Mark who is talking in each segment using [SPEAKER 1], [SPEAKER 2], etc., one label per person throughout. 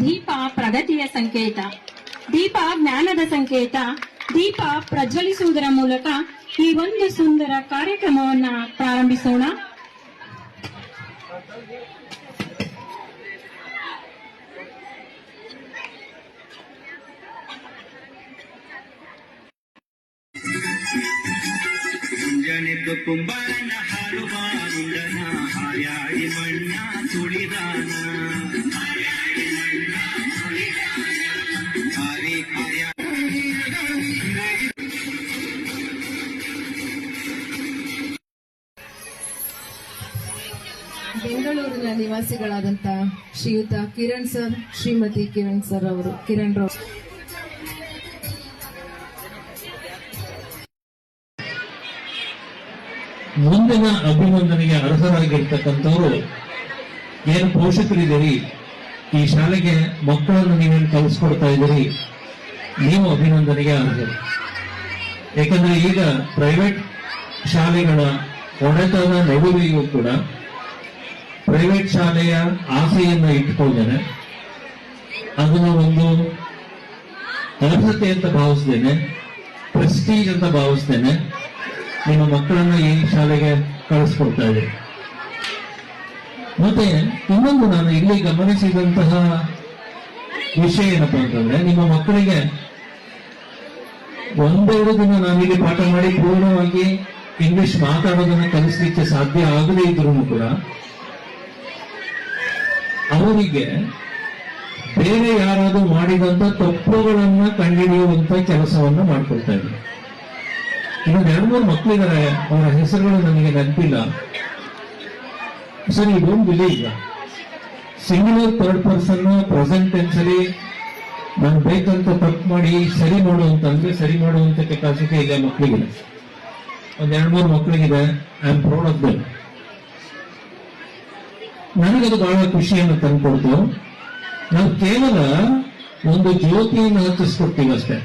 [SPEAKER 1] ದೀಪ ಪ್ರಗತಿಯ ಸಂಕೇತ, ದೀಪ ಜ್ಞಾನದ ಸಂಕೇತ, ದೀಪ ಪ್ರಜ್ವಲಿಸುವುದರ ಮೂಲಕ ಈ ಒಂದು ಸುಂದರ ಕಾರ್ಯಕ್ರಮವನ್ನ ಪ್ರಾರಂಭಿಸೋಣ.
[SPEAKER 2] ಮುಂಜಾನೆದ್ದು ಕುಂಬಾರನ ಹಾರುವ ಮುಂಡನ ಹಾಯಾಡಿ ಮಣ್ಣ ತುಳಿದಾನ
[SPEAKER 3] ಬೆಂಗಳೂರಿನ ನಿವಾಸಿಗಳಾದಂಥ ಶ್ರೀಯುತ ಕಿರಣ್ ಸರ್, ಶ್ರೀಮತಿ ಕಿರಣ್ ಸರ್ ಅವರು, ಕಿರಣ್ ರಾವ್
[SPEAKER 4] ಮುಂದಿನ ಅಭಿನಂದನೆಗೆ ಅರ್ಹರಾಗಿರ್ತಕ್ಕಂಥವ್ರು ಏನು ಪೋಷಕರಿದ್ದೀರಿ, ಈ ಶಾಲೆಗೆ ಮಕ್ಕಳನ್ನು ನೀವೇನು ಕಲಿಸ್ಕೊಡ್ತಾ ಇದ್ದೀರಿ, ನೀವು ಅಭಿನಂದನೆಗೆ ಅರ್ಹರು. ಯಾಕಂದ್ರೆ ಈಗ ಪ್ರೈವೇಟ್ ಶಾಲೆಗಳ ಒಡೆತದ ನಡುವೆಯೂ ಕೂಡ ಪ್ರೈವೇಟ್ ಶಾಲೆಯ ಆಸೆಯನ್ನು ಇಟ್ಕೊಳ್ದೇನೆ, ಅದನ್ನ ಒಂದು ಅರ್ಹತೆ ಅಂತ ಭಾವಿಸ್ತೇನೆ, ಪ್ರೆಸ್ಟೀಜ್ ಅಂತ ಭಾವಿಸ್ತೇನೆ, ನಿಮ್ಮ ಮಕ್ಕಳನ್ನ ಈ ಶಾಲೆಗೆ ಕಳಿಸ್ಕೊಡ್ತಾ ಇದ್ದೀರಿ. ಮತ್ತೆ ಇನ್ನೊಂದು ನಾನು ಇಲ್ಲಿ ಗಮನಿಸಿದಂತಹ ವಿಷಯ ಏನಪ್ಪಾ ಅಂತಂದ್ರೆ, ನಿಮ್ಮ ಮಕ್ಕಳಿಗೆ ಒಂದೆರಡು ದಿನ ನಾನಿಲ್ಲಿ ಪಾಠ ಮಾಡಿ ಪೂರ್ಣವಾಗಿ ಇಂಗ್ಲಿಷ್ ಮಾತಾಡೋದನ್ನ ಕಲಿಸ್ಲಿಕ್ಕೆ ಸಾಧ್ಯ ಆಗದೇ ಇದ್ರೂ ಕೂಡ ಅವರಿಗೆ ಬೇರೆ ಯಾರಾದ್ರೂ ಮಾಡಿದಂತ ತಪ್ಪುಗಳನ್ನ ಕಂಡುಹಿಡಿಯುವಂತ ಕೆಲಸವನ್ನ ಮಾಡ್ಕೊಳ್ತಾ ಇದ್ದಾರೆ. ಇನ್ನೊಂದು 2-3 ಮಕ್ಕಳಿದ್ದಾರೆ, ಅವರ ಹೆಸರುಗಳು ನನಗೆ ನೆನಪಿಲ್ಲ. Sir, you don't believe, singular third person present tense ಅಲ್ಲಿ ನಾನು ಬೇಕಂತ ತಪ್ಪು ಮಾಡಿ ಸರಿ ಮಾಡುವಂತಂದ್ರೆ ಸರಿ ಮಾಡುವಂತ ಕೆಪಾಸಿಟಿ ಇದೆ ಮಕ್ಕಳಿಗಿದೆ. ಒಂದ್ 2-3 ಮಕ್ಕಳಿಗಿದೆ. I am proud of them. ನನಗದು ಬಹಳ ಖುಷಿಯನ್ನು ತಂದುಕೊಡ್ತು. ನಾವು ಕೇವಲ ಒಂದು ಜ್ಯೋತಿಯನ್ನು ಹಚ್ಚಿಸ್ಕೊಡ್ತೀವಿ ಅಷ್ಟೇ,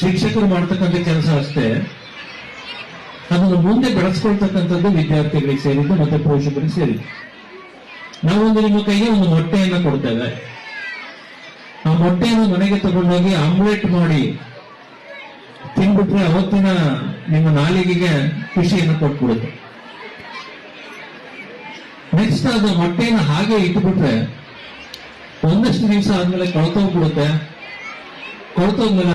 [SPEAKER 4] ಶಿಕ್ಷಕರು ಮಾಡ್ತಕ್ಕಂಥ ಕೆಲಸ ಅಷ್ಟೇ. ಅದನ್ನು ಮುಂದೆ ಬೆಳೆಸ್ಕೊಳ್ತಕ್ಕಂಥದ್ದು ವಿದ್ಯಾರ್ಥಿಗಳಿಗೆ ಸೇರಿದ್ದು ಮತ್ತೆ ಪೋಷಕರಿಗೆ ಸೇರಿದ್ದು. ನಾವೊಂದು ನಿಮ್ಮ ಕೈಗೆ ಒಂದು ಮೊಟ್ಟೆಯನ್ನು ಕೊಡ್ತೇವೆ. ಆ ಮೊಟ್ಟೆಯನ್ನು ಮನೆಗೆ ತಗೊಂಡೋಗಿ ಆಮ್ಲೆಟ್ ಮಾಡಿ ತಿನ್ಬಿಟ್ರೆ ಅವತ್ತಿನ ನಿಮ್ಮ ನಾಲಿಗೆಗೆ ಖುಷಿಯನ್ನು ಕೊಟ್ಬಿಡುತ್ತೆ. ನೆಕ್ಸ್ಟ್ ಅದು ಮೊಟ್ಟೆಯನ್ನು ಹಾಗೆ ಇಟ್ಬಿಟ್ರೆ ಒಂದಷ್ಟು ದಿವಸ ಆದ್ಮೇಲೆ ಕೊಳ್ತೋಗ್ಬಿಡುತ್ತೆ. ಕೊಳ್ತೋದ್ಮೇಲೆ